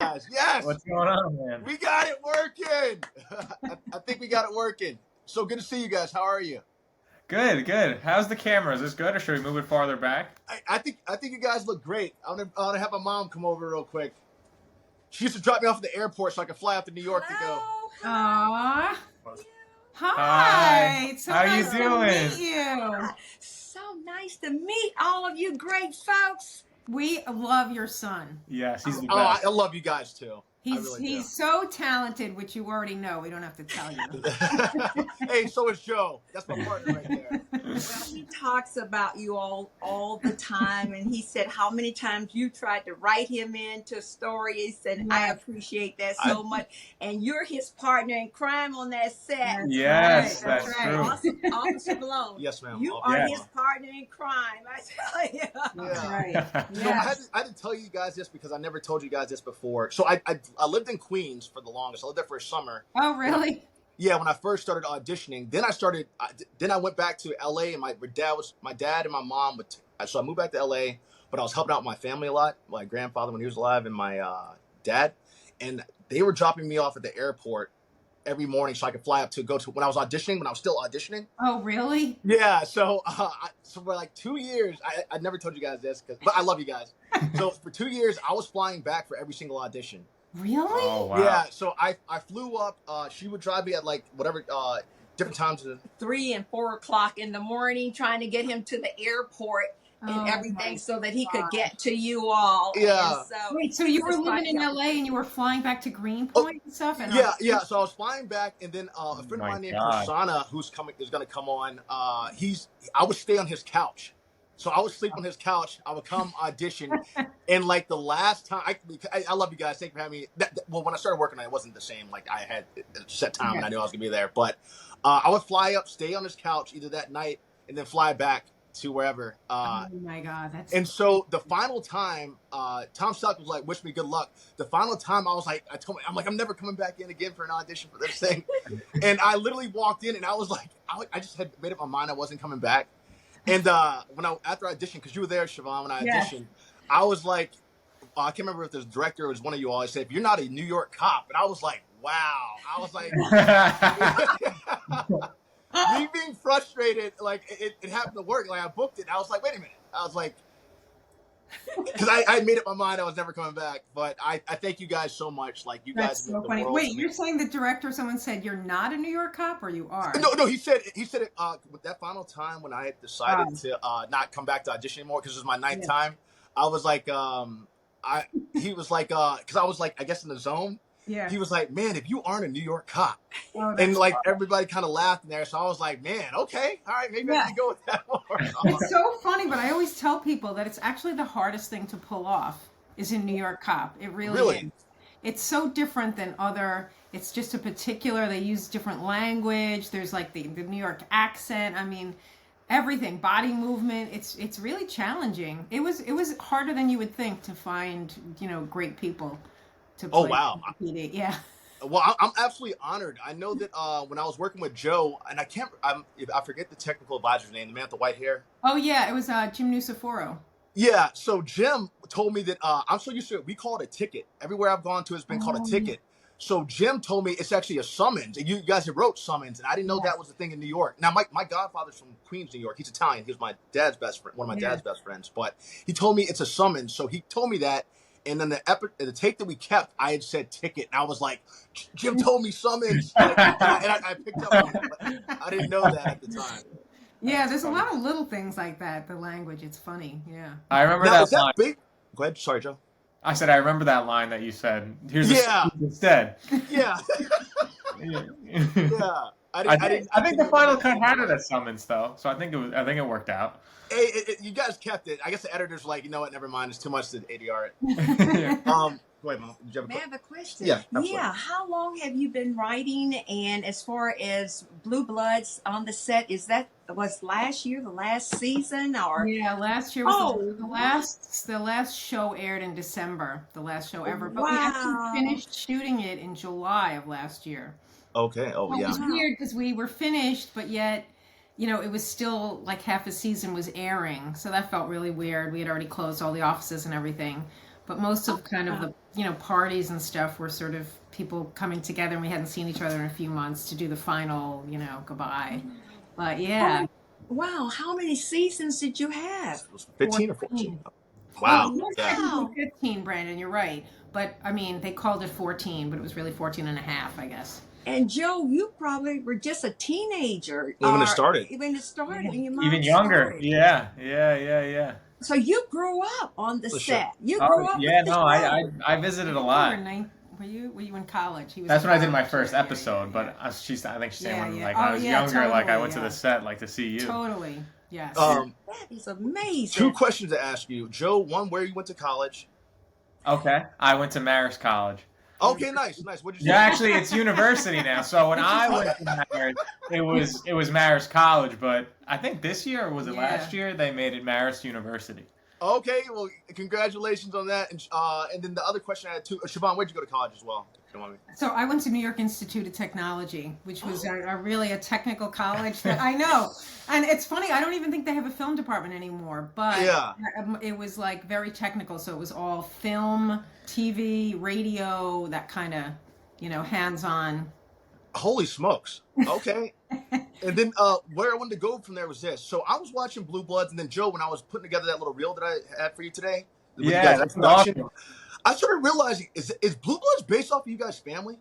Guys, yes, What's going on, man? we got it working. I think we got it working. So good to see you guys. How are you? Good, good. How's the camera? Is this good, or should we move it farther back? I think you guys look great. I want to have my mom come over real quick. She used to drop me off at the airport so I could fly out to New York to go. Aww. Hi. Hi. It's so How nice you to doing? meet you. So nice to meet all of you great folks. We love your son. Yes, he's the Oh, best. I love you guys too. I He's really do. so talented, which you already know. We don't have to tell you. Hey, so is Joe. That's my partner right there. Well, he talks about you all the time, and he said how many times you tried to write him into a story. He said, I Yes. appreciate that so much. And you're his partner in crime on that set. Yes, right, that's right. true. Officer Malone. Yes, ma'am. You I'll are be his on. partner in crime, I tell you. That's Yeah. right. So I had to tell you guys this because I never told you guys this before. So I lived in Queens for the longest. I lived there for a summer. Oh, really? Yeah, when I first started auditioning, then I went back to LA, and my dad and my mom so I moved back to LA, but I was helping out my family a lot, my grandfather when he was alive, and my dad, and they were dropping me off at the airport every morning so I could fly up to go to when I was still auditioning. Oh, really? Yeah, so for like 2 years, I never told you guys this, but I love you guys. So for 2 years, I was flying back for every single audition. Really? Oh, wow. Yeah, so I flew up. She would drive me at like whatever different times. 3 and 4 o'clock in the morning, trying to get him to the airport Oh, and my everything so that he could God. get to you all. Yeah. And so, Wait, so you were Just living in like- LA and you were flying back to Greenpoint and stuff? And Yeah. So I was flying back, and then a friend of my mine named God. Prasanna, is going to come on. I would stay on his couch. So I would sleep on his couch. I would come audition, and like the last time, I love you guys. Thank you for having me. Well, when I started working on it, it wasn't the same. Like I had a set time, and I knew I was gonna be there. But I would fly up, stay on his couch either that night, and then fly back to wherever. oh my God, that's And so the final time, Tom Selleck was like, "Wish me good luck." The final time, I was like, I'm never coming back in again for an audition for this thing. And I literally walked in, and I was like, I just had made up my mind I wasn't coming back. And after I auditioned, because you were there, Siobhan, when I Yes. auditioned, I was like, I can't remember if the director was one of you all. I said, "If you're not a New York cop," and I was like, "Wow!" I was like, me being frustrated, like it happened to work. Like I booked it. I was like, wait a minute. I was like, because I made up my mind I was never coming back. But I thank you guys so much. Like you That's guys so meant the funny. world Wait, to me. you're saying the director, someone said you're not a New York cop, or you are? No, he said it with that final time when I had decided to not come back to audition anymore because it was my ninth time. I was like, he was like, because I was like, I guess in the zone. Yeah. He was like, "Man, if you aren't a New York cop," Oh, and that's like funny. everybody kind of laughed in there. So I was like, "Man, okay, all right, maybe I Yeah. can go with that more." It's so funny, but I always tell people that it's actually the hardest thing to pull off is in New York cop. It really is. It's so different than it's just a particular, they use different language. There's like the New York accent. I mean, everything, body movement. It's really challenging. It was harder than you would think to find, great people to play. Oh, wow. PD. Yeah. Well, I'm absolutely honored. I know that when I was working with Joe, and I forget the technical advisor's name, the man with the white hair. Oh yeah, it was Jim Nusiforo. Yeah, so Jim told me that I'm so used to it. We call it a ticket. Everywhere I've gone to has been called a ticket. So Jim told me it's actually a summons. And you guys have wrote summons, and I didn't know that was a thing in New York. Now, my godfather's from Queens, New York. He's Italian. He was my dad's best friend, one of my dad's best friends. But he told me it's a summons. So he told me that. And then the tape that we kept, I had said ticket. And I was like, Jim told me summons. And I picked up on it. But I didn't know that at the time. Yeah, there's a lot of little things like that. The language, it's funny. Yeah. I remember Now, that is that line. big? Go ahead. Sorry, Joe. I said I remember that line that you said. Here's the Yeah. instead. Yeah. Yeah. Yeah. I think the final cut had it as summons though, so I think it worked out. Hey, you guys kept it. I guess the editors were like, you know what? Never mind. It's too much to ADR it. Yeah. Go ahead, Mom. Did you have a May I have a question? Yeah, absolutely. How long have you been writing? And as far as Blue Bloods on the set, was last year the last season, or Yeah, last year was Oh, the last show aired in December, the last show ever. But we Wow. actually finished shooting it in July of last year. Okay. Oh, It yeah. was weird because we were finished, but yet, it was still like half a season was airing. So that felt really weird. We had already closed all the offices and everything. but most of kind of the, parties and stuff were sort of people coming together, and we hadn't seen each other in a few months to do the final, goodbye. But yeah. Wow, how many seasons did you have? It was 15 or 14. Wow. Wow. Yeah. 15, Brandon, you're right. But I mean, they called it 14, but it was really 14 and a half, I guess. And Joe, you probably were just a teenager when it started. When your mom even younger. started. Yeah. So you grew up on the For set. sure. You grew up. Yeah, with the no, show. I visited a lot. Were you in college? He was That's in when I did my college. first Yeah, episode, yeah. but I think she's saying when Yeah. like Oh, I was yeah, younger, like I totally, went to yeah. the set like to see you. Totally. Yes. That is amazing. 2 questions to ask you. Joe, one, where you went to college? Okay, I went to Marist College. Okay, nice. What'd you say? Yeah, actually, it's university now. So when I went to Marist, it was Marist College, but I think this year, or was it last year, they made it Marist University. Okay, well, congratulations on that. And then the other question I had too, Siobhan, where'd you go to college as well? So I went to New York Institute of Technology, which was really a technical college that I know. And it's funny, I don't even think they have a film department anymore, but it was like very technical. So it was all film, TV, radio, that kind of, hands-on. Holy smokes. Okay. And then where I wanted to go from there was this. So I was watching Blue Bloods, and then Joe, when I was putting together that little reel that I had for you today, with you guys' that's introduction, awesome. I started realizing, is Blue Bloods based off of you guys' family?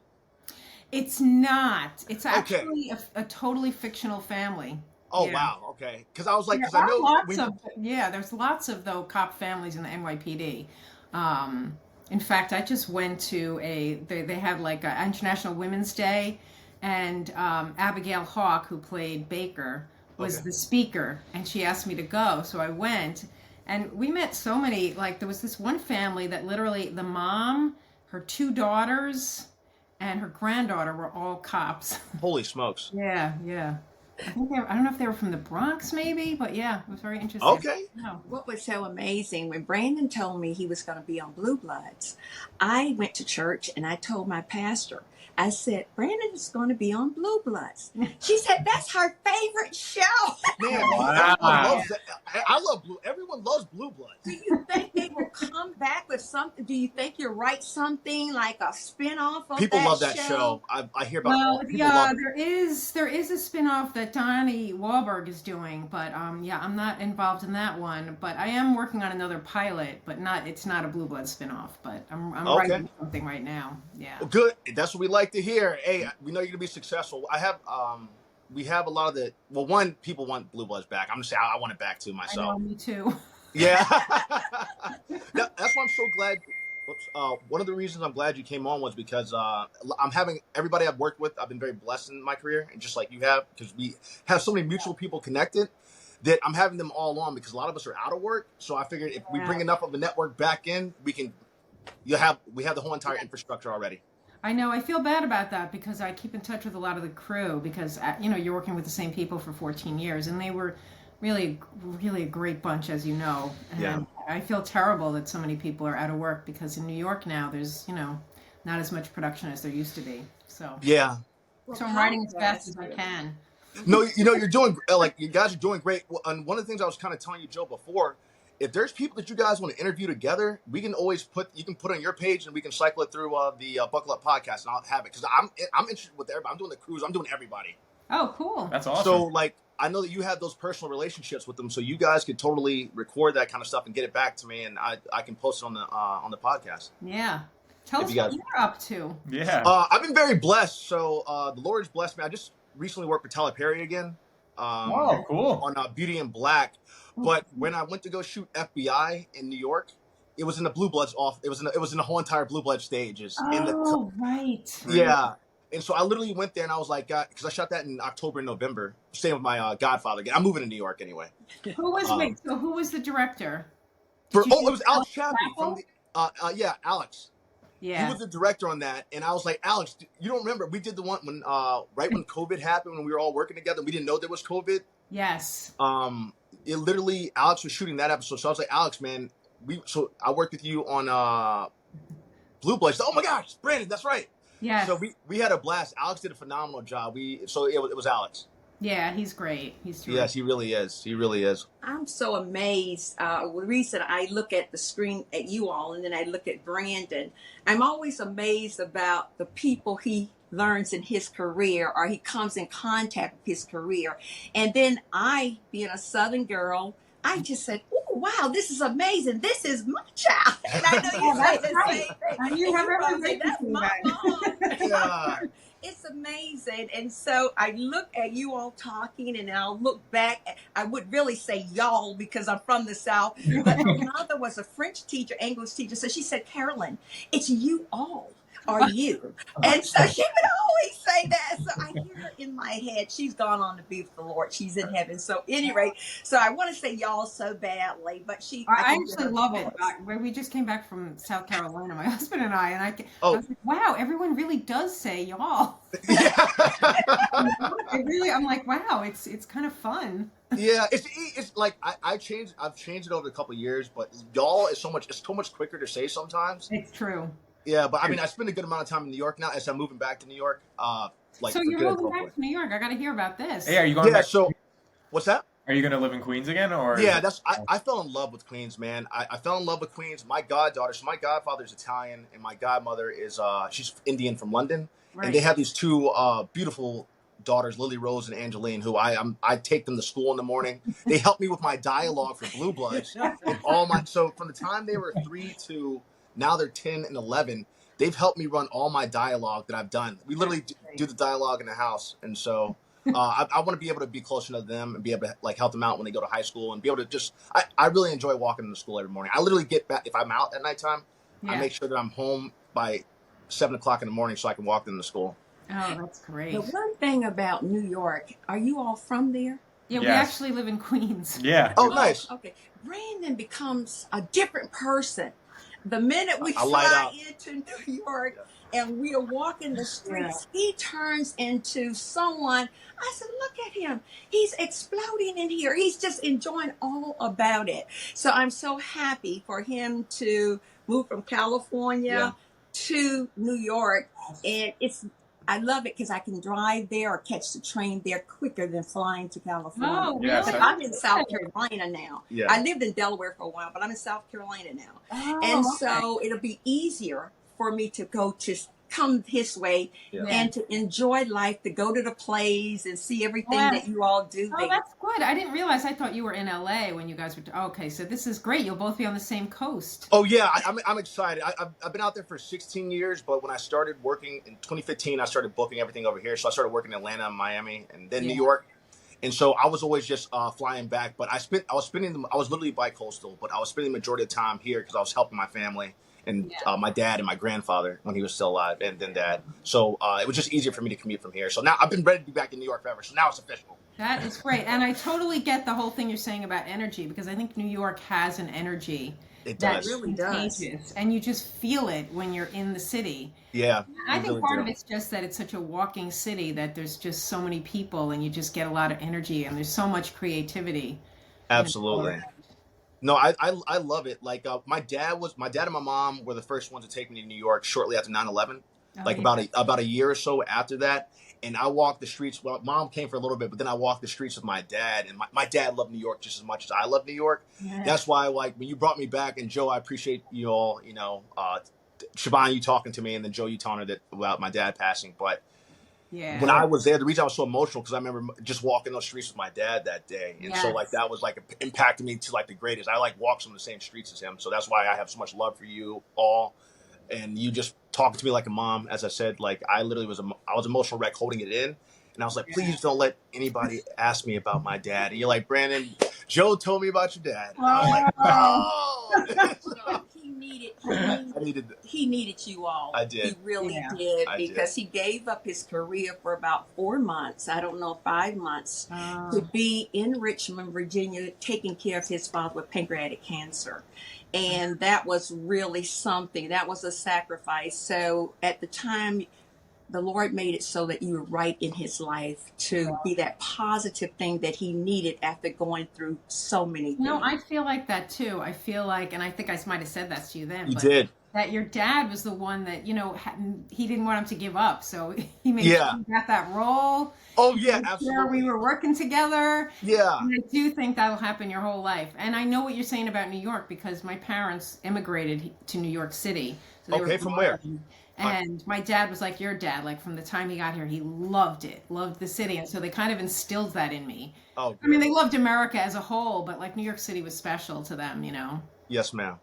It's not. It's actually a totally fictional family. Oh, Yeah. wow. Okay. Because I was like, because There I are know. there's lots of though cop families in the NYPD. In fact, I just went to they had like an International Women's Day, and Abigail Hawke, who played Baker, was the speaker, and she asked me to go, so I went, and we met so many. Like there was this one family that literally the mom, her 2 daughters, and her granddaughter were all cops. Holy smokes. Yeah. I don't know if they were from the Bronx, maybe, but yeah, it was very interesting. Okay. No. What was so amazing, when Brandon told me he was going to be on Blue Bloods, I went to church and I told my pastor, I said, Brandon is going to be on Blue Bloods. She said, that's her favorite show. Man, Wow. everyone loves that. I love Blue. Everyone loves Blue Bloods. Do you think they will come back with something? Do you think you'll write something like a spin-off of People that love that show. I hear about Well, people love it. there is a spin-off that Donnie Wahlberg is doing, but I'm not involved in that one. But I am working on another pilot, but it's not a Blue Blood spin-off. But I'm writing something right now. Yeah. Well, good. That's what we like to hear. Hey, we know you're gonna be successful. We have a lot of the. Well, one, people want Blue Bloods back. I'm gonna say I want it back too myself. I know, me too. Yeah. That's why I'm so glad. One of the reasons I'm glad you came on was because I'm having everybody I've worked with. I've been very blessed in my career, and just like you have, because we have so many mutual people connected, that I'm having them all on because a lot of us are out of work. So I figured if we bring enough of the network back in, we have the whole entire infrastructure already. I know. I feel bad about that because I keep in touch with a lot of the crew because, you're working with the same people for 14 years, and they were really, really a great bunch, as you know. And I feel terrible that so many people are out of work because in New York now there's, not as much production as there used to be. So Yeah. so I'm writing as fast as I can. No, you're doing you guys are doing great. And one of the things I was kind of telling you, Joe, before, if there's people that you guys want to interview together, we can always put on your page and we can cycle it through the Buckle Up podcast, and I'll have it because I'm interested with everybody. I'm doing the cruise. I'm doing everybody. Oh, cool. That's awesome. So I know that you have those personal relationships with them, so you guys could totally record that kind of stuff and get it back to me, and I can post it on the podcast. Yeah. Tell us what you're up to. Yeah. I've been very blessed. So the Lord's blessed me. I just recently worked for Tyler Perry again. Cool. On Beauty in Black. But when I went to go shoot FBI in New York, it was in the Blue Bloods off. It was in the whole entire Blue Blood stages. Right. Yeah. And so I literally went there and I was like, because I shot that in October and November. Same with my Godfather again. I'm moving to New York anyway. Who was the director? It was Alex Chappie from the Alex. Yeah. He was the director on that, and I was like, Alex, you don't remember? We did the one when right when COVID happened, when we were all working together. We didn't know there was COVID. Yes. It literally, Alex was shooting that episode, so I was like, Alex, man, I worked with you on Blue Bloods. Oh my gosh, Brandon, that's right. Yes. So we had a blast. Alex did a phenomenal job. It was Alex. Yeah, he's great. He's terrific. Yes, he really is. He really is. I'm so amazed. The reason I look at the screen at you all and then I look at Brandon, I'm always amazed about the people he learns in his career or he comes in contact with his career. And then I, being a Southern girl, I just said, "Oh, wow, this is amazing. This is my child." And I know you say the same thing. And you have every right to That's say my that. mom. Yeah. It's amazing. And so I look at you all talking and I'll look back. I would really say y'all because I'm from the South. But my mother was a French teacher, English teacher. So she said, "Carolyn, it's you all. Are you?" And so she would always say that. So I hear her in my head. She's gone on to be with the Lord. She's in heaven. So anyway, so I want to say y'all so badly, but I actually love it. We just came back from South Carolina, my husband and I was like, wow, everyone really does say y'all. I'm like, wow, it's kind of fun. Yeah, it's like I've changed it over a couple of years, but y'all is so much quicker to say sometimes. It's true. Yeah, but I mean, I spend a good amount of time in New York now as I'm moving back to New York. So you're moving back to New York. I got to hear about this. Hey, are you going back? So what's that? Are you going to live in Queens again, or? Yeah, I fell in love with Queens, man. I fell in love with Queens. My goddaughter, so my godfather's Italian, and my godmother is she's Indian from London, Right. and they have these two beautiful daughters, Lily Rose and Angeline, who I take them to school in the morning. They help me with my dialogue for Blue Bloods, and so from the time they were 3 to now they're 10 and 11. They've helped me run all my dialogue that I've done. We literally do the dialogue in the house. And so I want to be able to be closer to them and be able to like help them out when they go to high school and be able to just, I really enjoy walking to school every morning. I literally get back, if I'm out at nighttime, I make sure that I'm home by 7 o'clock in the morning so I can walk them to school. Oh, that's great. The one thing about New York, are you all from there? Yeah, we actually live in Queens. Yeah. Oh, nice. Okay. Brandon becomes a different person. The minute we fly into New York and we are walking the streets, he turns into someone. I said, "Look at him. He's exploding in here. He's just enjoying all about it." So I'm so happy for him to move from California to New York. And I love it because I can drive there or catch the train there quicker than flying to California. Oh, really? Yes, I'm in South Carolina now. Yeah. I lived in Delaware for a while, but I'm in South Carolina now. And so it'll be easier for me to come this way and to enjoy life, to go to the plays and see everything that you all do there. Oh, that's good. I didn't realize. I thought you were in LA when you guys were. Okay, so this is great. You'll both be on the same coast. Oh yeah, I'm excited. I've been out there for 16 years, but when I started working in 2015, I started booking everything over here. So I started working in Atlanta, Miami, and then New York. And so I was always just flying back. But I was literally bi-coastal, but I was spending the majority of the time here because I was helping my family and my dad and my grandfather when he was still alive, and then dad. So it was just easier for me to commute from here. So now I've been ready to be back in New York forever. So now it's official. That is great. And I totally get the whole thing you're saying about energy, because I think New York has an energy. It That's does. really does. And you just feel it when you're in the city. Yeah. I think part of it's just that it's such a walking city that there's just so many people and you just get a lot of energy and there's so much creativity. Absolutely. No, I love it. Like my dad and my mom were the first ones to take me to New York shortly after 9/11. About a year or so after that. And I walked the streets. Well, mom came for a little bit, but then I walked the streets with my dad. And my dad loved New York just as much as I love New York. Yeah. That's why, like, when you brought me back, and Joe, I appreciate you all, Siobhan, you talking to me, and then Joe, you telling her that about my dad passing. But when I was there, the reason I was so emotional, because I remember just walking those streets with my dad that day. And so, like, that was, like, impacted me to, like, the greatest. I, like, walked some of the same streets as him. So that's why I have so much love for you all. And you just talking to me like a mom, as I said, like I literally I was emotional wreck holding it in. And I was like, please don't let anybody ask me about my dad. And you're like, Brandon, Joe told me about your dad. And I'm like, no. He needed you all. I did. He really did, because he gave up his career for about 4 months, 5 months, to be in Richmond, Virginia, taking care of his father with pancreatic cancer. And that was really something. That was a sacrifice. So at the time, the Lord made it so that you were right in his life to be that positive thing that he needed after going through so many things. No, I feel like that too. I feel like, and I think I might have said that to you then. You did. that your dad was the one that, you know, he didn't want him to give up. So he made sure he got that role. Oh, yeah, absolutely. We were working together. Yeah. And I do think that'll happen your whole life. And I know what you're saying about New York because my parents immigrated to New York City. So okay, from where? And my dad was like your dad. Like from the time he got here, he loved it, loved the city. And so they kind of instilled that in me. Oh, I mean, they loved America as a whole, but like New York City was special to them, you know? Yes, ma'am.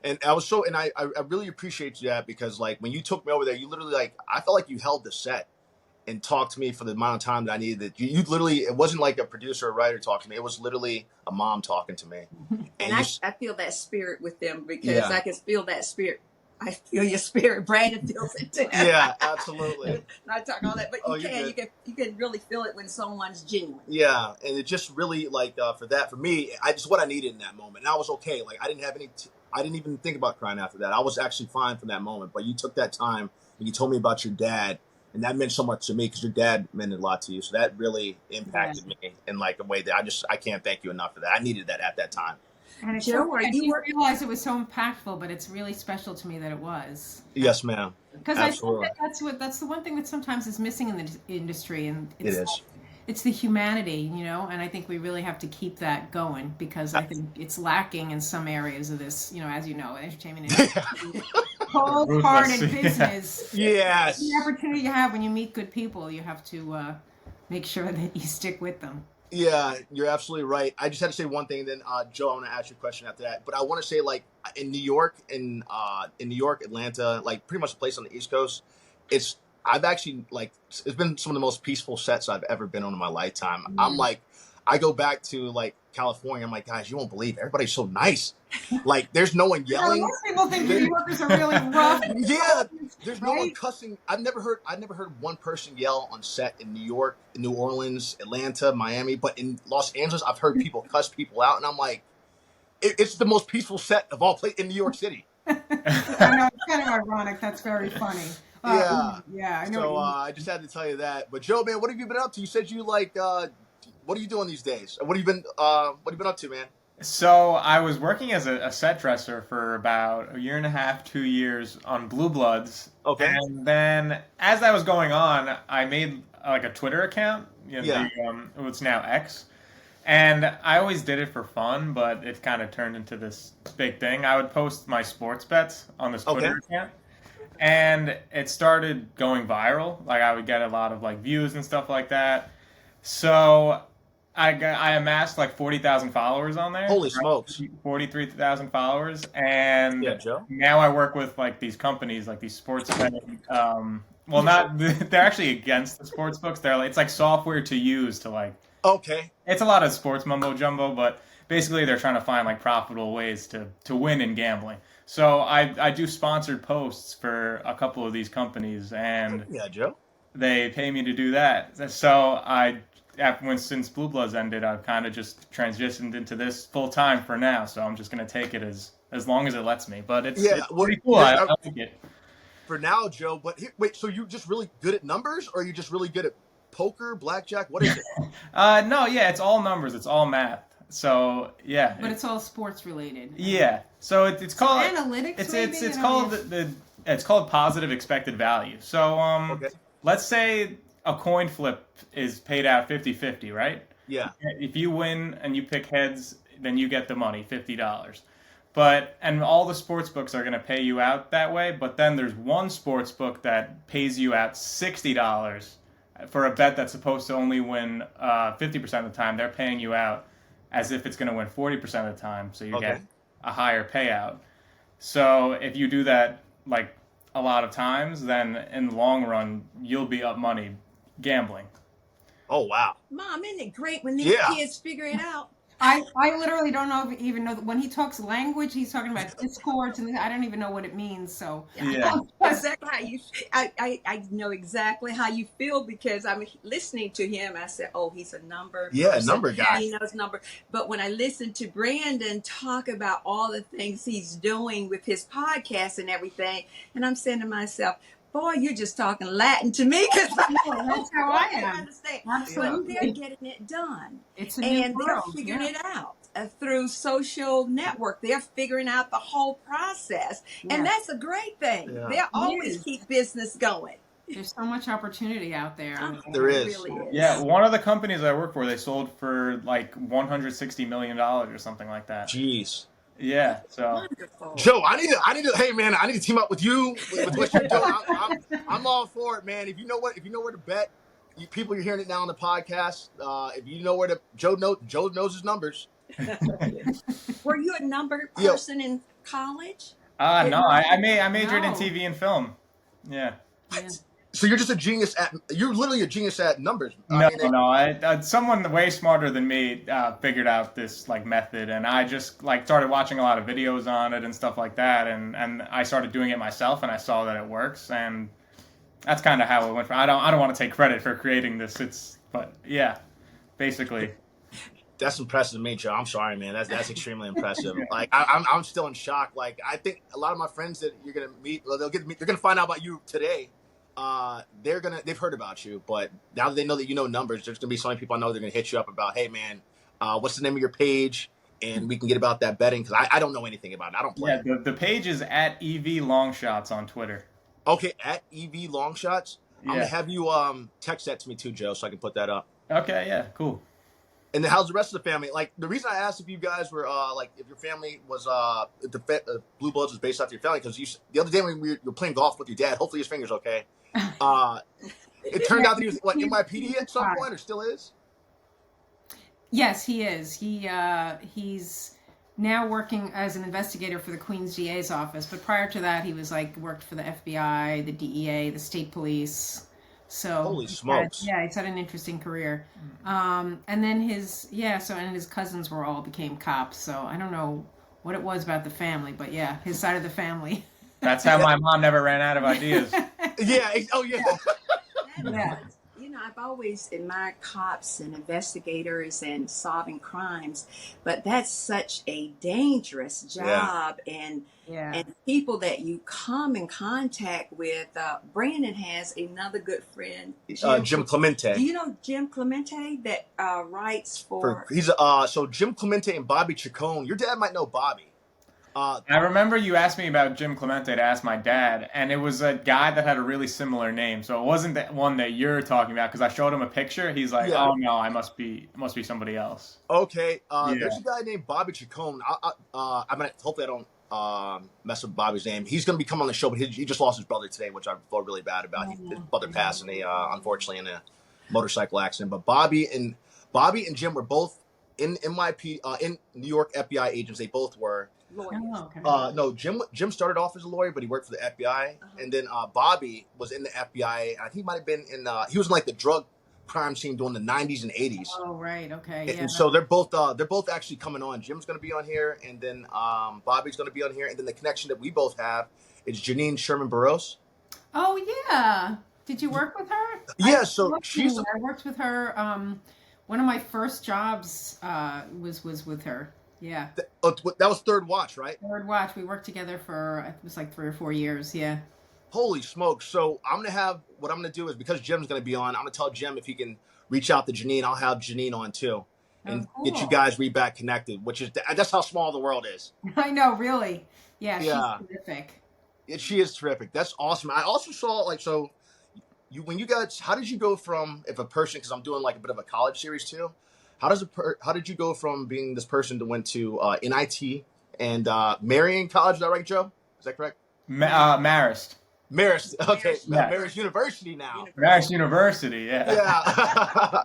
And I really appreciate that because like when you took me over there, you literally like, I felt like you held the set and talked to me for the amount of time that I needed. That you literally, it wasn't like a producer or writer talking to me. It was literally a mom talking to me. And I feel that spirit with them because I can feel that spirit. I feel your spirit. Brandon feels it too. Yeah, absolutely. Not talking all that, but you can really feel it when someone's genuine. Yeah, and it just really like for me, I just what I needed in that moment. And I was okay. Like I didn't have I didn't even think about crying after that. I was actually fine from that moment. But you took that time and you told me about your dad, and that meant so much to me because your dad meant a lot to you. So that really impacted me in like a way that I can't thank you enough for that. I needed that at that time. And Joe, I didn't realize it was so impactful, but it's really special to me that it was. Yes, ma'am. Because I think that's the one thing that sometimes is missing in the industry, and it's the humanity, you know. And I think we really have to keep that going because I think it's lacking in some areas of this, you know, as you know, entertainment industry, cold-hearted business. Yes. The opportunity you have when you meet good people, you have to make sure that you stick with them. Yeah, you're absolutely right. I just had to say one thing, then Joe, I want to ask you a question after that. But I want to say, like in New York, Atlanta, like pretty much a place on the East Coast, I've actually like it's been some of the most peaceful sets I've ever been on in my lifetime. Mm-hmm. I'm like, I go back to like California. I'm like, guys, you won't believe everybody's so nice. Like, there's no one yelling. Most people think New Yorkers are really rough. Yeah, there's no one cussing. I've never heard one person yell on set in New York, in New Orleans, Atlanta, Miami, but in Los Angeles, I've heard people cuss people out, and I'm like, it's the most peaceful set of all places in New York City. I know, it's kind of ironic. That's very funny. Yeah, I know. So I just had to tell you that. But Joe, man, what have you been up to? You said you like. What are you doing these days? What have you been up to, man? So I was working as a set dresser for about 1.5 to 2 years on Blue Bloods. Okay. And then as that was going on, I made like a Twitter account. You know, it's now X. And I always did it for fun, but it kind of turned into this big thing. I would post my sports bets on this Twitter account. And it started going viral. Like I would get a lot of like views and stuff like that. So I amassed like 40,000 followers on there. Holy smokes. 43,000 followers. And Joe. Now I work with like these companies, like these sports betting. Well, they're actually against the sports books. They're like, it's like software to use to like. Okay. It's a lot of sports mumbo jumbo, but basically they're trying to find like profitable ways to win in gambling. So I do sponsored posts for a couple of these companies, and Joe. They pay me to do that. So since Blue Bloods ended, I've kind of just transitioned into this full time for now. So I'm just gonna take it as long as it lets me. But it's pretty cool. I like it. For now, Joe. But wait, so you're just really good at numbers, or are you just really good at poker, blackjack? What is it? No, it's all numbers. It's all math. So but it's all sports related. Yeah. So it's called analytics. It's called positive expected value. So let's say a coin flip is paid out 50-50, right? Yeah. If you win and you pick heads, then you get the money, $50. And all the sports books are going to pay you out that way. But then there's one sports book that pays you out $60 for a bet that's supposed to only win 50% of the time. They're paying you out as if it's going to win 40% of the time. So you get a higher payout. So if you do that like a lot of times, then in the long run, you'll be up money gambling. Oh, wow. Mom, isn't it great when these kids figure it out? I literally don't even know that when he talks language, he's talking about discords, and I don't even know what it means. So exactly how you. I know exactly how you feel because I'm listening to him. I said, "Oh, he's a number. Number guy. He knows number." But when I listen to Brandon talk about all the things he's doing with his podcast and everything, and I'm saying to myself, boy, you're just talking Latin to me because that's how I am. Understand. Absolutely. But they're getting it done. It's a new world. They're figuring it out. through social network. They're figuring out the whole process, and that's a great thing. Yeah. They'll always keep business going. There's so much opportunity out there. There is. Really is. Yeah, one of the companies I work for, they sold for like $160 million or something like that. Jeez. Yeah, so Wonderful. Joe, I need to. Hey, man, I need to team up with you with what you're doing. I'm all for it, man. If you know where to bet, people, you're hearing it now on the podcast. If you know where to, Joe knows his numbers. Were you a number person in college? no, I majored in No. TV and film. Yeah. Yeah. So you're just a genius you're literally a genius at numbers. No. Someone way smarter than me figured out this like method, and I just like started watching a lot of videos on it and stuff like that, and I started doing it myself, and I saw that it works, and that's kind of how it went. I don't want to take credit for creating this. But yeah, basically. That's impressive to me, Joe. I'm sorry, man. That's extremely impressive. Like I'm still in shock. Like I think a lot of my friends that you're gonna meet, they're gonna find out about you today. They've heard about you, but now that they know that you know numbers, there's gonna be so many people I know they're gonna hit you up about, hey man, what's the name of your page, and we can get about that betting, because I don't know anything about it. I don't play. Yeah, the page is at EV Longshots on Twitter. Okay, at EV Longshots. Yeah. I'm gonna have you text that to me too, Joe, so I can put that up. Okay, yeah, cool. And then how's the rest of the family? Like, the reason I asked if you guys were like if your family was Blue Bloods was based off your family, because the other day when you were playing golf with your dad, hopefully his finger's okay. It turned out that he was what, NYPD at some point, or still is. Yes, he is. He's now working as an investigator for the Queens DA's office. But prior to that, he was worked for the FBI, the DEA, the state police. So holy smokes! He's had an interesting career. And then his cousins became cops. So I don't know what it was about the family, but yeah, his side of the family. That's how my mom never ran out of ideas. Yeah. Oh yeah. Yeah. You know, I've always admired cops and investigators and solving crimes, but that's such a dangerous job, and people that you come in contact with. Brandon has another good friend, Jim Clemente. Do you know Jim Clemente that writes for? He's so Jim Clemente and Bobby Chacon. Your dad might know Bobby. I remember you asked me about Jim Clemente to ask my dad, and it was a guy that had a really similar name. So it wasn't the one that you're talking about, because I showed him a picture. He's like, "Oh no, I must be somebody else." Okay, there's a guy named Bobby Chacon. I mean, hopefully I don't mess up Bobby's name. He's going to be coming on the show, but he just lost his brother today, which I felt really bad about. His brother passed, unfortunately, in a motorcycle accident. But Bobby and Jim were both in NYPD, in New York FBI agents. They both were. Oh, okay. No, Jim started off as a lawyer, but he worked for the FBI, and then Bobby was in the FBI. I think he might have been in. He was in the drug crime scene during the 90s and 80s. Oh, right. Okay. And Yeah. so they're both actually coming on. Jim's going to be on here, and then Bobby's going to be on here, and then the connection that we both have is Janine Sherman Burroughs. Oh yeah. Did you work with her? Yeah. So I worked with her. One of my first jobs was with her. Yeah. That was Third Watch, right? Third Watch. We worked together for, it was 3 or 4 years. Yeah. Holy smokes. So what I'm going to do is, because Jim's going to be on, I'm going to tell Jim if he can reach out to Janine. I'll have Janine on too, and get you guys back connected, that's how small the world is. I know, really. Yeah. She's terrific. She is terrific. That's awesome. I also saw how did you go from, if a person, because I'm doing a bit of a college series too, how did you go from being this person that went to NIT and Marion College? Is that right, Joe? Is that correct? Marist. Marist. Okay. Yeah. Marist University now. Marist University. Yeah. Yeah.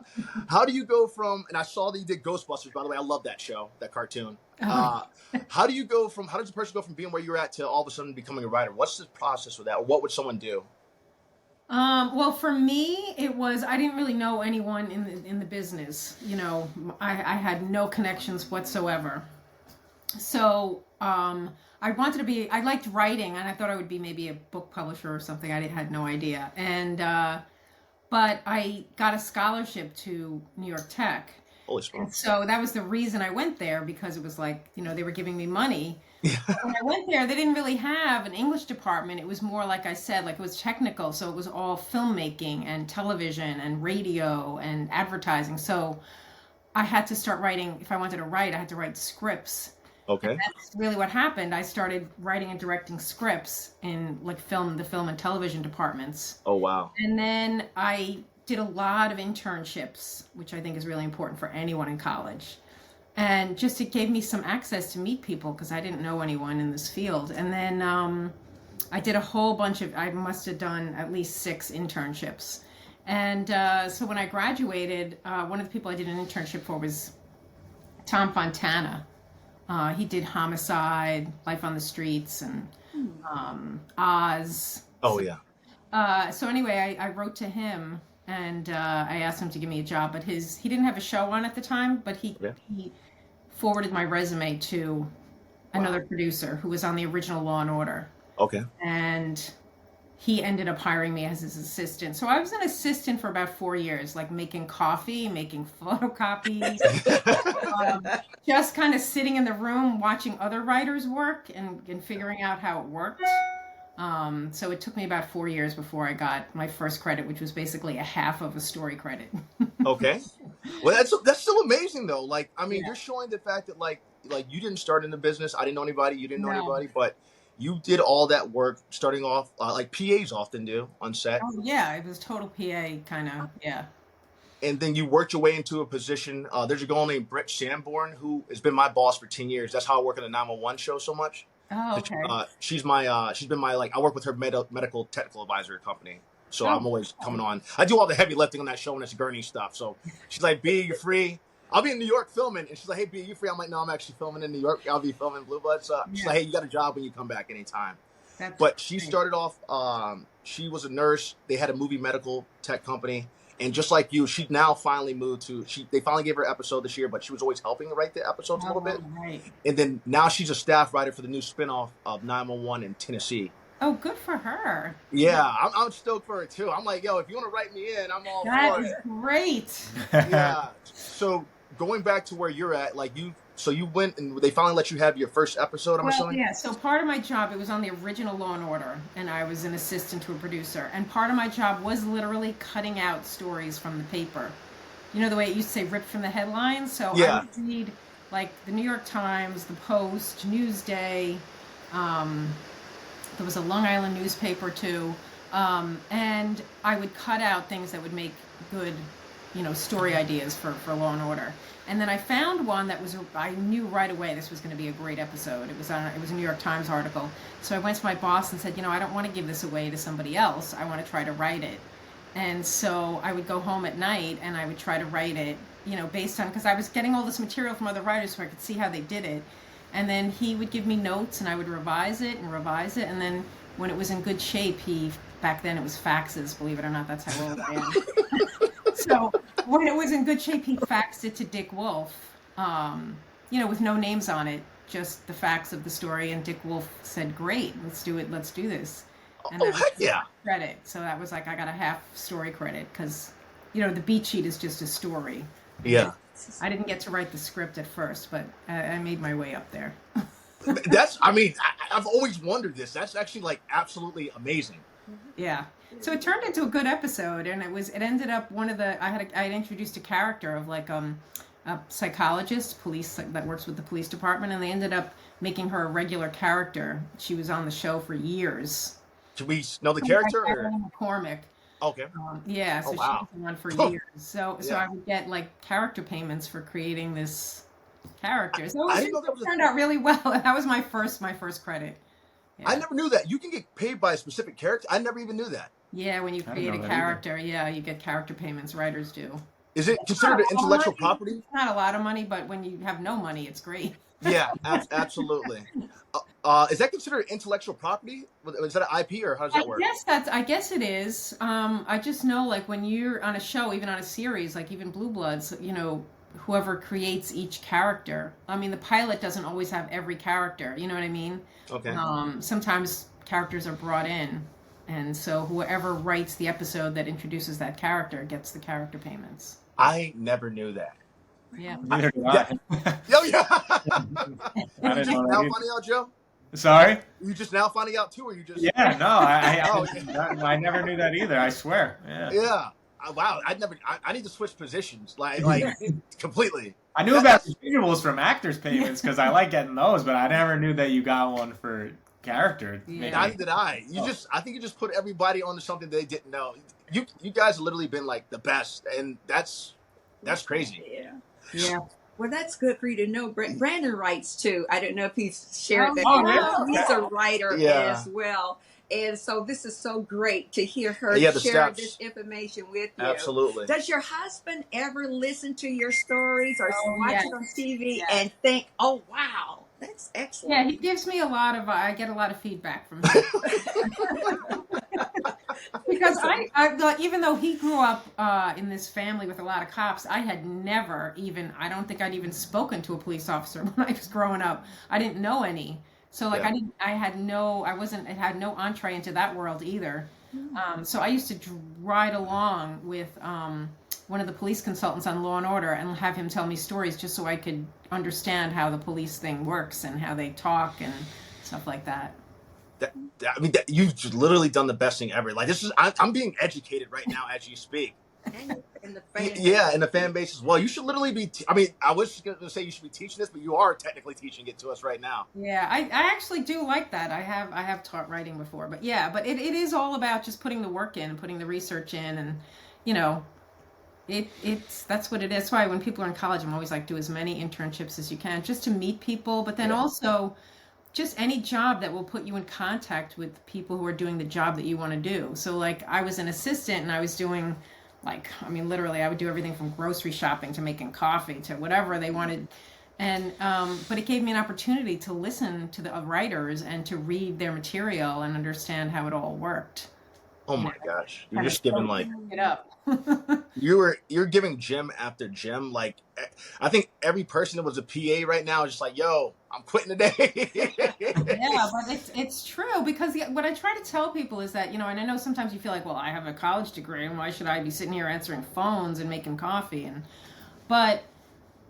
How do you go from? And I saw that you did Ghostbusters. By the way, I love that show, that cartoon. How does a person go from being where you're at to all of a sudden becoming a writer? What's the process with that, or what would someone do? Well, for me, it was, I didn't really know anyone in the business. You know, I had no connections whatsoever. So, I liked writing, and I thought I would be maybe a book publisher or something. I had no idea. And, but I got a scholarship to New York Tech. Holy smokes. So that was the reason I went there, because it was they were giving me money. When I went there, they didn't really have an English department. It was more, like I said, it was technical. So it was all filmmaking and television and radio and advertising. So I had to start writing. If I wanted to write, I had to write scripts. Okay. And that's really what happened. I started writing and directing scripts in like the film and television departments. Oh, wow. And then I did a lot of internships, which I think is really important for anyone in college. And just it gave me some access to meet people because I didn't know anyone in this field. And then I did a whole bunch of, I must have done at least 6 internships. And so when I graduated, one of the people I did an internship for was Tom Fontana. He did Homicide, Life on the Streets, and Oz. Oh, yeah. So anyway, I wrote to him and I asked him to give me a job, but he didn't have a show on at the time, but he forwarded my resume to another producer who was on the original Law and Order. Okay. And he ended up hiring me as his assistant. So I was an assistant for about 4 years, like making coffee, making photocopies, just kind of sitting in the room watching other writers work and figuring out how it worked. So it took me about 4 years before I got my first credit, which was basically a half of a story credit. Okay. Well, that's still amazing though. Like, I mean, you're showing the fact that like you didn't start in the business. I didn't know anybody. You didn't know anybody, but you did all that work starting off like PAs often do on set. Oh yeah, it was total PA kind of, yeah. And then you worked your way into a position. There's a girl named Britt Sanborn who has been my boss for 10 years. That's how I work on the 911 show so much. Oh, okay. She's been my, like, I work with her medical technical advisory company. So I'm always coming on. I do all the heavy lifting on that show and it's Gurney stuff. So she's like, B, you're free. I'll be in New York filming. And she's like, hey, B, you free? I'm like, no, I'm actually filming in New York. I'll be filming Blue Bloods. So she's like, hey, you got a job when you come back anytime. But she started off, she was a nurse. They had a movie medical tech company. And just like you, she now finally moved to, they finally gave her an episode this year, but she was always helping write the episodes a little bit. Right. And then now she's a staff writer for the new spinoff of 911 in Tennessee. Oh, good for her. Yeah, I'm stoked for it too. I'm like, yo, if you want to write me in, I'm all for it. That is great. Yeah. So going back to where you're at, like you went and they finally let you have your first episode, I'm assuming? Yeah, so part of my job, it was on the original Law and Order, and I was an assistant to a producer. And part of my job was literally cutting out stories from the paper. You know the way it used to say ripped from the headlines? So I would read like the New York Times, the Post, Newsday, there was a Long Island newspaper too, and I would cut out things that would make good, story ideas for Law and Order. And then I found one that I knew right away this was going to be a great episode. It was a New York Times article. So I went to my boss and said, I don't want to give this away to somebody else. I want to try to write it. And so I would go home at night and I would try to write it, based on, because I was getting all this material from other writers so I could see how they did it. And then he would give me notes and I would revise it. And then when it was in good shape, back then it was faxes, believe it or not, that's how old I am. So when it was in good shape, he faxed it to Dick Wolf, with no names on it, just the facts of the story. And Dick Wolf said, great, let's do it. Let's do this. And heck yeah. Credit. So that was like, I got a half story credit because, the beat sheet is just a story. Yeah. I didn't get to write the script at first, but I made my way up there. I've always wondered this. That's actually like absolutely amazing. Yeah. So it turned into a good episode, and it ended up I had introduced a character of like a psychologist, that works with the police department, and they ended up making her a regular character. She was on the show for years. Do we know the character? McCormick. Okay. Yeah, so she was on for years. So I would get like character payments for creating this character. So it turned out really well. That was my first credit. Yeah. I never knew that. You can get paid by a specific character. I never even knew that. Yeah, when you create a character, you get character payments. Writers do. Is it considered an intellectual property? It's not a lot of money, but when you have no money, it's great. Yeah, absolutely. Is that considered intellectual property? Is that an IP or how does that work? I guess it is. I just know like when you're on a show, even on a series, like even Blue Bloods, whoever creates each character. I mean, the pilot doesn't always have every character. You know what I mean? Okay. Sometimes characters are brought in, and so whoever writes the episode that introduces that character gets the character payments. I never knew that. Yeah. Neither did I. Yeah. I You just now finding out, Joe? Sorry? You just now finding out too, or you just? Yeah, no, I never knew that either. I swear. Yeah. Yeah. Wow, I need to switch positions, like completely. I knew about visuals from actors payments because I like getting those, but I never knew that you got one for character. Yeah. Neither did I. I think you just put everybody onto something they didn't know. You guys have literally been like the best, and that's crazy. Yeah. Yeah. Well, that's good for you to know. Brandon writes too. I don't know if he's shared that. Oh, yeah. He's a writer Yeah. as well. And so this is so great to hear her Yeah, the share steps. this information with you. Absolutely. Does your husband ever listen to your stories or watch yes. it on TV Yes. and think, oh, wow, that's excellent? Yeah, he gives me I get a lot of feedback from him. Because I even though he grew up in this family with a lot of cops, I had never even, I don't think I'd even spoken to a police officer when I was growing up. I didn't know any. So like Yeah. I had no entree into that world either. So I used to ride along with one of the police consultants on Law and Order and have him tell me stories just so I could understand how the police thing works and how they talk and stuff like that. You've just literally done the best thing ever. Like I'm being educated right now as you speak. And in the fan Yeah, and the fan base as well. You should literally be. I was going to say you should be teaching this, but you are technically teaching it to us right now. Yeah, I actually do like that. I have taught writing before, but yeah, but it is all about just putting the work in, putting the research in, and you know, that's what it is. That's why when people are in college, I'm always like, do as many internships as you can, just to meet people, but then also just any job that will put you in contact with people who are doing the job that you want to do. So like I was an assistant and I was doing literally I would do everything from grocery shopping to making coffee to whatever they wanted. And but it gave me an opportunity to listen to the writers and to read their material and understand how it all worked. Oh my gosh, you're just giving like it up. you're giving gem after gem. Like I think every person that was a PA right now is just like, yo, I'm quitting today. Yeah, but it's true because what I try to tell people is that, you know, and I know sometimes you feel like, well, I have a college degree and why should I be sitting here answering phones and making coffee? But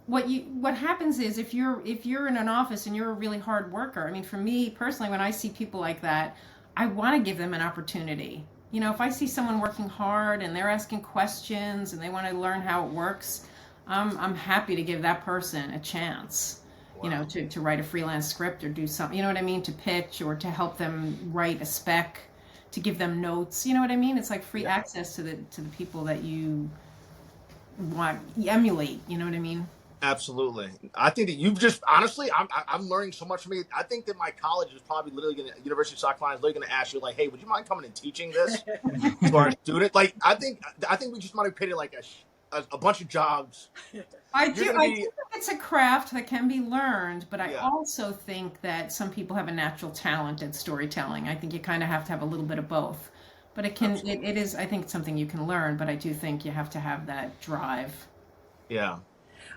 what happens is if you're in an office and you're a really hard worker, I mean, for me personally, when I see people like that, I want to give them an opportunity. You know, if I see someone working hard and they're asking questions and they want to learn how it works, I'm happy to give that person a chance. Wow. You know, to write a freelance script or do something, you know what I mean, to pitch or to help them write a spec, to give them notes. You know what I mean? It's like free access to the people that you emulate. You know what I mean? Absolutely. I think that you've just honestly, I'm learning so much from you. I think that my college is probably literally University of South Carolina is literally going to ask you like, hey, would you mind coming and teaching this to our student? Like, I think we just might have created like a bunch of jobs. I think it's a craft that can be learned, but I also think that some people have a natural talent at storytelling. I think you kind of have to have a little bit of both. But it is, I think it's something you can learn, but I do think you have to have that drive. Yeah.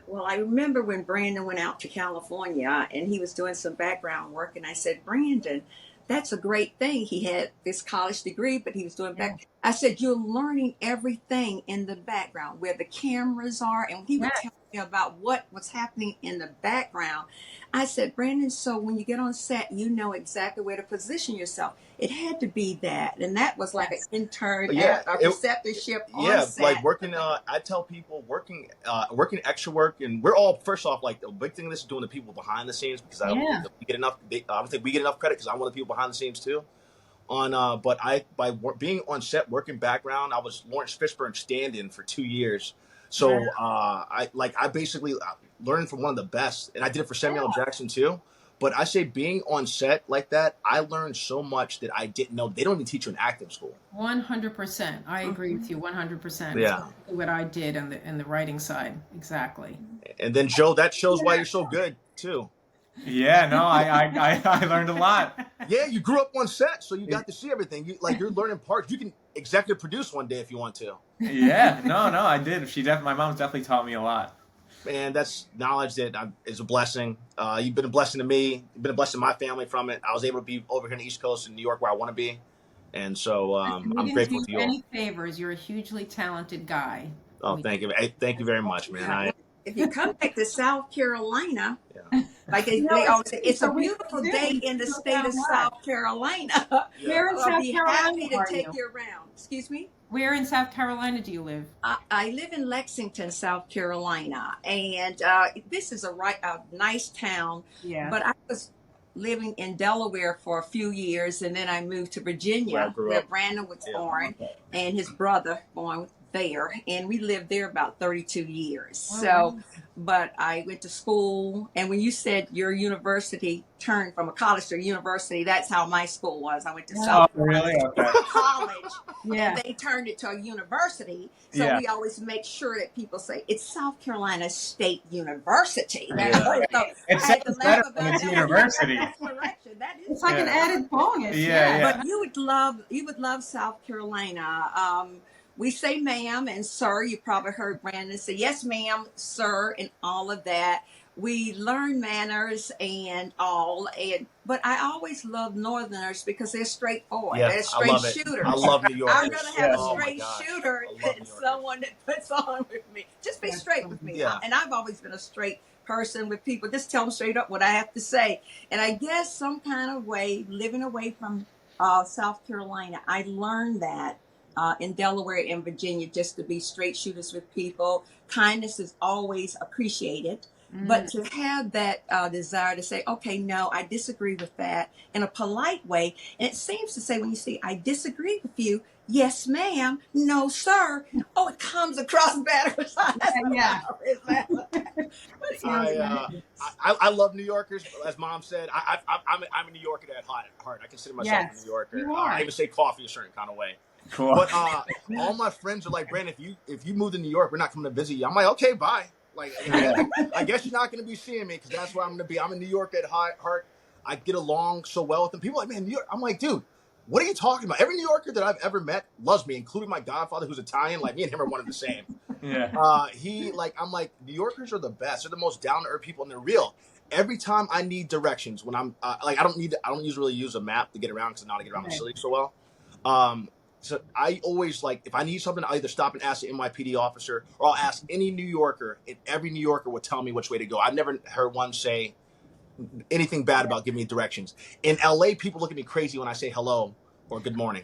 Well, I remember when Brandon went out to California and he was doing some background work, and I said, Brandon, that's a great thing. He had this college degree, but he was doing back. I said, you're learning everything in the background, where the cameras are, and he would tell me about what was happening in the background. I said, Brandon, so when you get on set, you know exactly where to position yourself. It had to be that, and that was like an intern at a preceptorship on set. Like working. I tell people working extra work, and we're all first off like the big thing of this is doing the people behind the scenes because I don't think we get enough. I don't think we get enough credit because I'm one of the people behind the scenes too. But being on set working background, I was Lawrence Fishburne's stand-in for 2 years. So I basically learned from one of the best, and I did it for Samuel L. Jackson too. But I say being on set like that, I learned so much that I didn't know. They don't even teach you in acting school. 100%. I agree with you 100%. Yeah. It's what I did in the writing side. Exactly. And then Joe, that shows why you're so good too. Yeah, no, I learned a lot. Yeah, you grew up on set, so you got to see everything. You're learning parts. You can executive produce one day if you want to. Yeah, no, I did. My mom's definitely taught me a lot. Man, that's knowledge that is a blessing. You've been a blessing to me. You've been a blessing to my family from it. I was able to be over here in the East Coast in New York where I want to be. And so I'm grateful to you all. Any favors. You're a hugely talented guy. Oh, thank you. Thank you very much, man. If you come back to South Carolina, Like they always say, it's a beautiful day in the state of South Carolina. Where in I'll South be Carolina happy to are take you? you around. Excuse me? Where in South Carolina do you live? I live in Lexington, South Carolina, and this is a nice town. Yeah. But I was living in Delaware for a few years, and then I moved to Virginia, where Brandon was born, and his brother born there, and we lived there about 32 years. Oh, So, wow. but I went to school, and when you said your university turned from a college to a university, that's how my school was. I went to South really? Okay. College, Yeah. and they turned it to a university. So Yeah. we always make sure that people say it's South Carolina State University. Yeah. So It I had to sounds laugh better about when it's that. university. That's correction. That is It's like an added bonus. Yeah. But you would love South Carolina. We say ma'am and sir. You probably heard Brandon say yes ma'am, sir, and all of that. We learn manners and all, but I always love Northerners because they're straightforward. Yeah, They're I straight love it. shooters. I love New York. I'd rather have Oh a my straight gosh. shooter I love than New Yorkers. someone that puts on with me. Just be straight with me. Yeah. And I've always been a straight person with people. Just tell them straight up what I have to say. And I guess some kind of way, living away from South Carolina, I learned that in Delaware and Virginia, just to be straight shooters with people. Kindness is always appreciated. But to have that desire to say, okay, no, I disagree with that in a polite way. And it seems to say when you say, I disagree with you, yes, ma'am, no, sir. Oh, it comes across better. Yeah. I love New Yorkers. As Mom said, I'm a New Yorker at heart. I consider myself a New Yorker. you are. I even say coffee a certain kind of way. Cool. But all my friends are like, Brandon, if you move to New York, we're not coming to visit you. I'm like, okay, bye. Like, I guess you're not going to be seeing me because that's where I'm going to be. I'm a New Yorker at heart. I get along so well with them. People are like, man, New York. I'm like, dude, what are you talking about? Every New Yorker that I've ever met loves me, including my godfather, who's Italian. Like, me and him are one and the same. Yeah. I'm like, New Yorkers are the best. They're the most down to earth people, and they're real. Every time I need directions, when I'm I don't usually use a map to get around because I know how to get around the city so well. So I always if I need something, I'll either stop and ask the NYPD officer, or I'll ask any New Yorker, and every New Yorker would tell me which way to go. I've never heard one say anything bad about giving me directions. In LA, people look at me crazy when I say hello or good morning.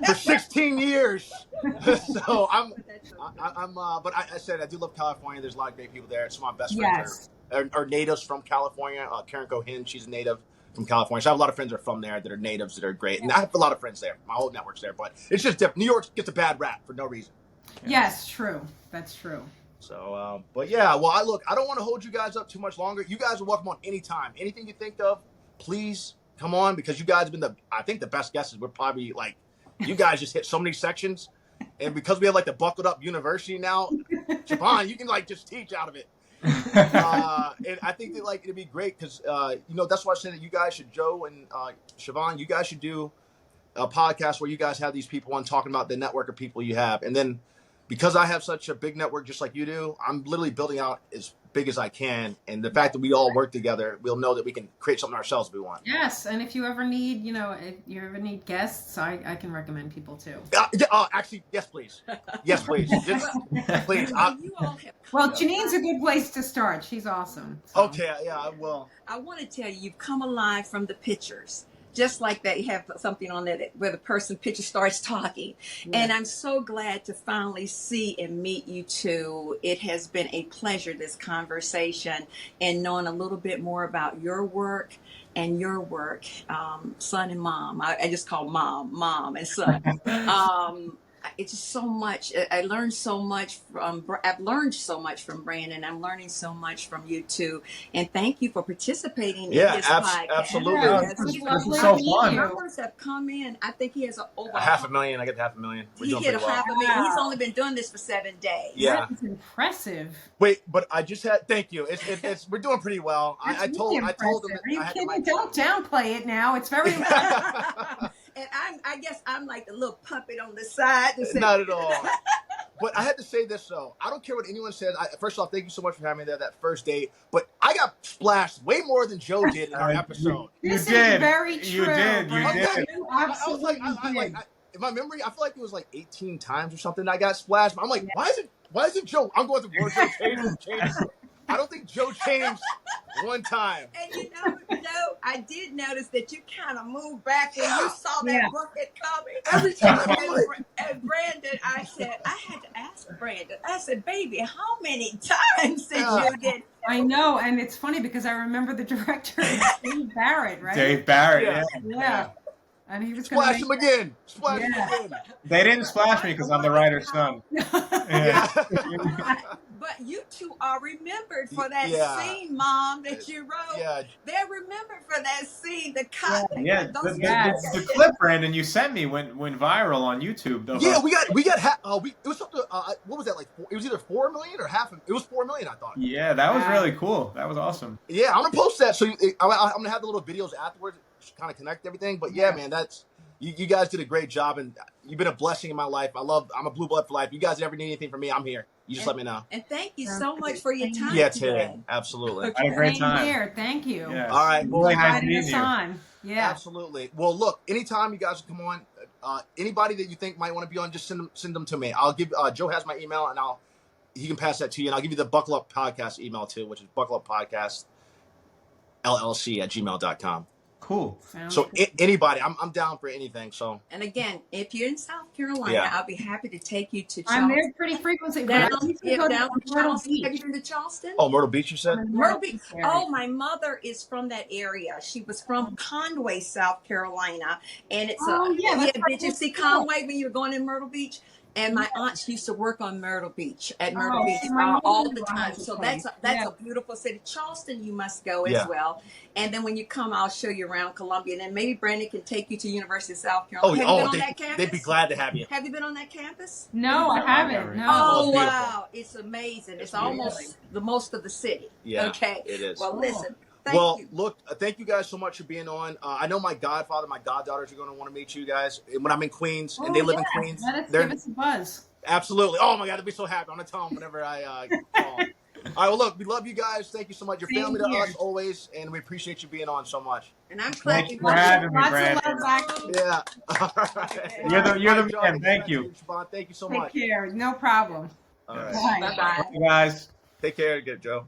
For 16 years. So but I said I do love California. There's a lot of great people there. Some of my best friends are natives from California. Karen Cohen, she's a native from California. So I have a lot of friends that are from there that are natives that are great. And I have a lot of friends there. My whole network's there. But it's just different. New York gets a bad rap for no reason. Yes, true. That's true. So, but yeah, well, I don't want to hold you guys up too much longer. You guys are welcome on anytime. Anything you think of, please come on, because you guys have been I think the best guesses. We're probably you guys just hit so many sections. And because we have the buckled up university now, Siobhan, you can just teach out of it. And I think that it'd be great because that's why I said that you guys should, Joe and Siobhan, you guys should do a podcast where you guys have these people on talking about the network of people you have. And then because I have such a big network just like you do, I'm literally building out as big as I can. And the fact that we all work together, we'll know that we can create something ourselves if we want. Yes, and if you ever need, if you ever need guests, I can recommend people too. Actually, yes, please. Yes, please. Just, please. You all have Well, Janine's a good place to start. She's awesome. So. Okay, yeah, I will. I want to tell you, you've come alive from the pictures. Just like that, you have something on there where the person picture starts talking. Yeah. And I'm so glad to finally see and meet you two. It has been a pleasure, this conversation, and knowing a little bit more about your work and your work, son and mom. I just call mom and son. It's just so much. I've learned so much from Brandon. I'm learning so much from you too. And thank you for participating in this podcast. Absolutely. Yes, This is so fun. Numbers have come in. I think he has over 500,000. I get 500,000. He hit 500,000. He's only been doing this for 7 days. Yeah, that's impressive. Wait, but I just had. Thank you. It's we're doing pretty well. I told him. Are you kidding? Don't downplay it now. It's very. And I guess I'm like the little puppet on the side. Not at all. But I had to say this, though. I don't care what anyone says. First off, thank you so much for having me there that first date. But I got splashed way more than Joe did in our episode. This is very true. You did. I was like, in my memory, I feel like it was 18 times or something I got splashed. I'm like, why is it Joe? I'm going through wardrobe changes. I don't think Joe changed one time. And I did notice that you kind of moved back when you saw that bucket coming. Every time. And Brandon, I had to ask Brandon. I said, baby, how many times did you get? I know, and it's funny because I remember the director, Dave Barrett, right? Dave Barrett, Yeah. And he was Splash him again. Splash him again. They didn't splash me because I'm the writer's son. Yeah. But you two are remembered for that scene, Mom, that you wrote. Yeah. They're remembered for that scene, the cut. Yeah, the clip, Brandon, you sent me went viral on YouTube. Though. Yeah, we got it was something. What was that like? It was either 4 million or half. It was 4 million, I thought. Yeah, that was really cool. That was awesome. Yeah, I'm gonna post that. So I'm gonna have the little videos afterwards, kind of connect everything. But yeah, man, that's you guys did a great job, and you've been a blessing in my life. I'm a blue blood for life. You guys ever need anything from me, I'm here. You just let me know. And thank you so much for your time. Yeah, Terry, absolutely. Okay. I had a great time. Here, thank you. Yes. All right, really nice Inviting meeting us you. on. Yeah. Absolutely. Well, look, anytime you guys come on, anybody that you think might want to be on, just send them to me. I'll give Joe has my email, and he can pass that to you, and I'll give you the Buckle Up Podcast email too, which is buckleuppodcastllc@gmail.com. Cool. So anybody, I'm down for anything. So. And again, if you're in South Carolina, I'll be happy to take you to Charleston. I'm there pretty frequently. Down to Charleston. Have you been to Charleston? Oh, Myrtle Beach, you said? Myrtle Beach. Oh, my mother is from that area. She was from Conway, South Carolina. And it's did you see Conway when you were going in Myrtle Beach? And my aunts used to work on Myrtle Beach at Myrtle Beach all the time. So that's a beautiful city. Charleston, you must go as well. And then when you come, I'll show you around Columbia. And then maybe Brandon can take you to University of South Carolina. Have you been on that campus? They'd be glad to have you. Have you been on that campus? No, I haven't. No. Oh, wow. It's amazing. It's almost the most of the city. Yeah, okay. it is. Well, listen. Look, thank you guys so much for being on. I know my godfather, my goddaughters are going to want to meet you guys when I'm in Queens, and they live in Queens. Give us a buzz. Absolutely. Oh my God, they'll be so happy. I'm going to tell them whenever I call. All right, well, look, we love you guys. Thank you so much. Your family to us always, and we appreciate you being on so much. And I'm glad Thank you for having me, Brandon. Yeah. All right. You're the man. Thank you. Siobhan, thank you so much. Take care. No problem. All right. Bye-bye. Bye, guys. Take care. Good, Joe.